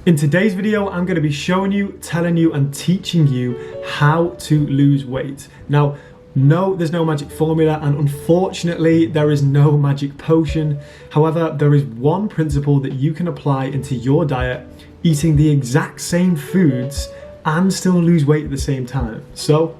In today's video, I'm going to be showing you, telling you and teaching you how to lose weight. Now, no, there's no magic formula, and unfortunately there is no magic potion. However, there is one principle that you can apply into your diet, eating the exact same foods and still lose weight at the same time. So,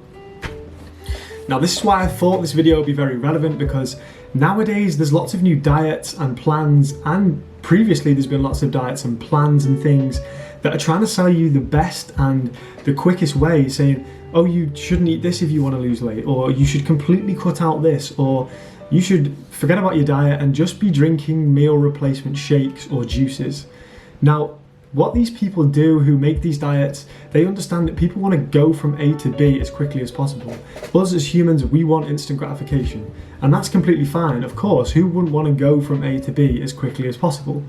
now this is why I thought this video would be very relevant, because nowadays there's lots of new diets and plans, and previously there's been lots of diets and plans and things that are trying to sell you the best and the quickest way, saying, oh, you shouldn't eat this if you want to lose weight, or you should completely cut out this, or you should forget about your diet and just be drinking meal replacement shakes or juices. Now, what these people do who make these diets, they understand that people want to go from A to B as quickly as possible. Us as humans, we want instant gratification, and that's completely fine. Of course, who wouldn't want to go from A to B as quickly as possible?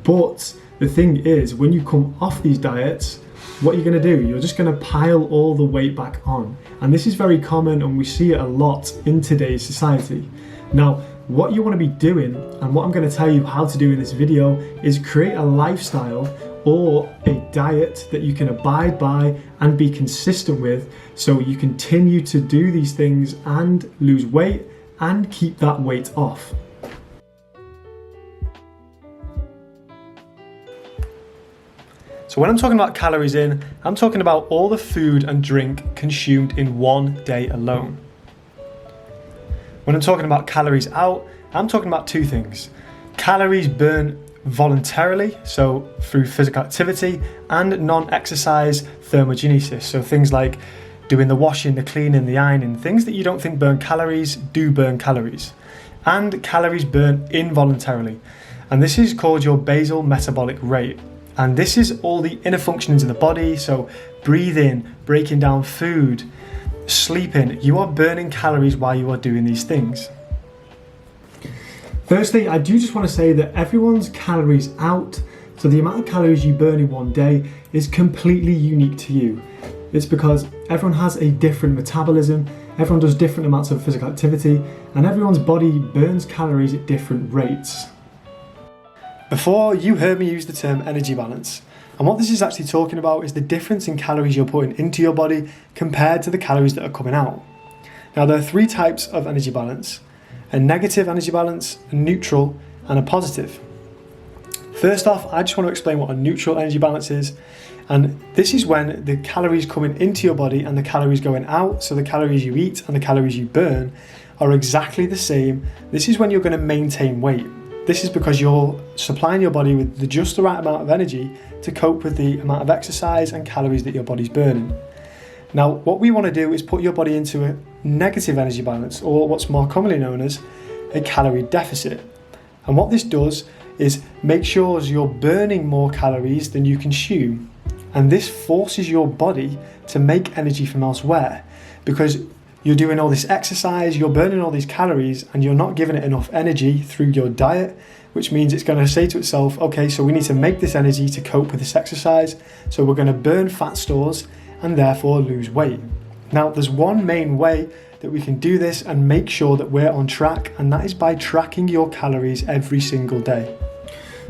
But the thing is, when you come off these diets, what you're going to do, you're just going to pile all the weight back on. And this is very common, and we see it a lot in today's society. Now, what you want to be doing, and what I'm going to tell you how to do in this video, is create a lifestyle or a diet that you can abide by and be consistent with, so you continue to do these things and lose weight and keep that weight off. So when I'm talking about calories in, I'm talking about all the food and drink consumed in one day alone. When I'm talking about calories out, I'm talking about two things. Calories burned voluntarily, so through physical activity, and non-exercise thermogenesis, so things like doing the washing, the cleaning, the ironing, things that you don't think burn calories do burn calories. And calories burn involuntarily, and this is called your basal metabolic rate. And this is all the inner functions of the body, so breathing, breaking down food, sleeping. You are burning calories while you are doing these things. Firstly, I do just want to say that everyone's calories out, so the amount of calories you burn in one day, is completely unique to you. It's because everyone has a different metabolism, everyone does different amounts of physical activity, and everyone's body burns calories at different rates. Before, you heard me use the term energy balance. And what this is actually talking about is the difference in calories you're putting into your body compared to the calories that are coming out. Now, there are three types of energy balance: a negative energy balance, a neutral, and a positive. First off, I just want to explain what a neutral energy balance is. And this is when the calories coming into your body and the calories going out, so the calories you eat and the calories you burn, are exactly the same. This is when you're going to maintain weight. This is because you're supplying your body with just the right amount of energy to cope with the amount of exercise and calories that your body's burning. Now, what we want to do is put your body into a negative energy balance, or what's more commonly known as a calorie deficit. And what this does is make sure you're burning more calories than you consume. And this forces your body to make energy from elsewhere, because you're doing all this exercise, you're burning all these calories, and you're not giving it enough energy through your diet, which means it's going to say to itself, okay, so we need to make this energy to cope with this exercise, so we're going to burn fat stores and therefore lose weight. Now, there's one main way that we can do this and make sure that we're on track, and that is by tracking your calories every single day.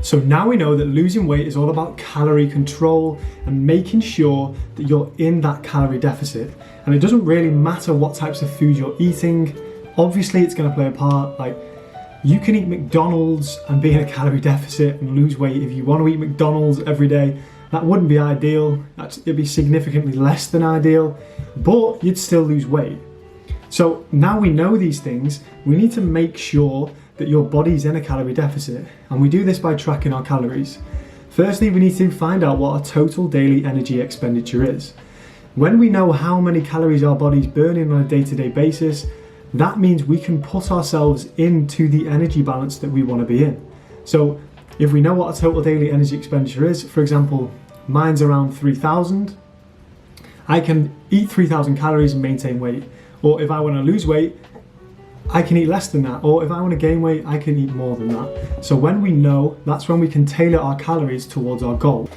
So now we know that losing weight is all about calorie control and making sure that you're in that calorie deficit. And it doesn't really matter what types of food you're eating. Obviously, it's going to play a part. Like, you can eat McDonald's and be in a calorie deficit and lose weight if you want to eat McDonald's every day. That wouldn't be ideal. It'd be significantly less than ideal, but you'd still lose weight. So now we know these things, we need to make sure that your body's in a calorie deficit, and we do this by tracking our calories. Firstly, we need to find out what our total daily energy expenditure is. When we know how many calories our body's burning on a day-to-day basis, that means we can put ourselves into the energy balance that we want to be in. So if we know what our total daily energy expenditure is, for example, mine's around 3,000, I can eat 3,000 calories and maintain weight. Or if I want to lose weight, I can eat less than that, or if I want to gain weight, I can eat more than that. So when we know, that's when we can tailor our calories towards our goal.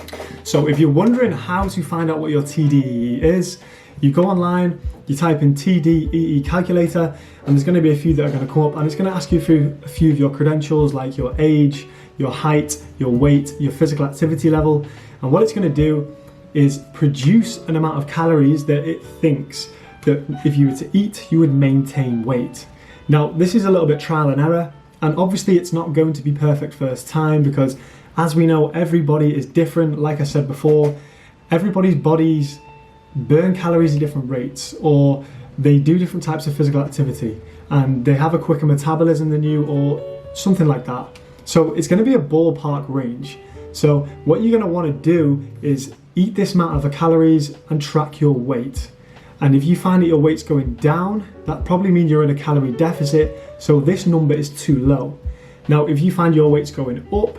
So if you're wondering how to find out what your TDE is, You go online, you type in TDE Calculator, and there's going to be a few that are going to come up, and it's going to ask you through a few of your credentials like your age, your height, your weight, your physical activity level. And what it's going to do is produce an amount of calories that it thinks that if you were to eat, you would maintain weight. Now, this is a little bit trial and error, and obviously it's not going to be perfect first time because, as we know, everybody is different. Like I said before, everybody's bodies burn calories at different rates, or they do different types of physical activity, and they have a quicker metabolism than you, or something like that. So it's going to be a ballpark range. So what you're going to want to do is eat this amount of calories and track your weight. And if you find that your weight's going down, that probably means you're in a calorie deficit, so this number is too low. Now, if you find your weight's going up,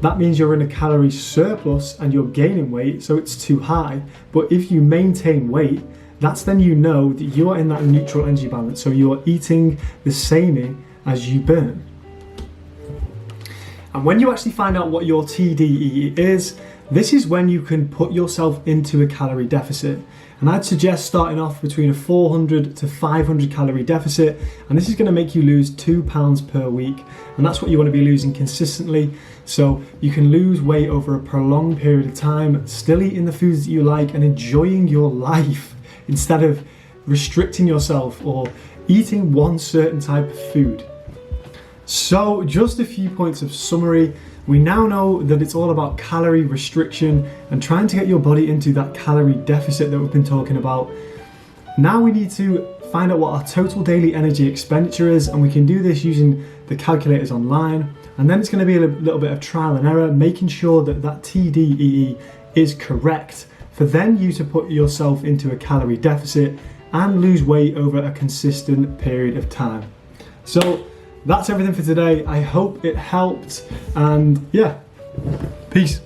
that means you're in a calorie surplus and you're gaining weight, so it's too high. But if you maintain weight, that's then you know that you are in that neutral energy balance, so you're eating the same as you burn. And when you actually find out what your TDE is, this is when you can put yourself into a calorie deficit. And I'd suggest starting off between a 400 to 500 calorie deficit, and this is going to make you lose 2 pounds per week, and that's what you want to be losing consistently, so you can lose weight over a prolonged period of time, still eating the foods that you like and enjoying your life instead of restricting yourself or eating one certain type of food. So just a few points of summary. We now know that it's all about calorie restriction and trying to get your body into that calorie deficit that we've been talking about. Now we need to find out what our total daily energy expenditure is, and we can do this using the calculators online. And then it's going to be a little bit of trial and error, making sure that that TDEE is correct for then you to put yourself into a calorie deficit and lose weight over a consistent period of time. So that's everything for today. I hope it helped, and yeah, peace.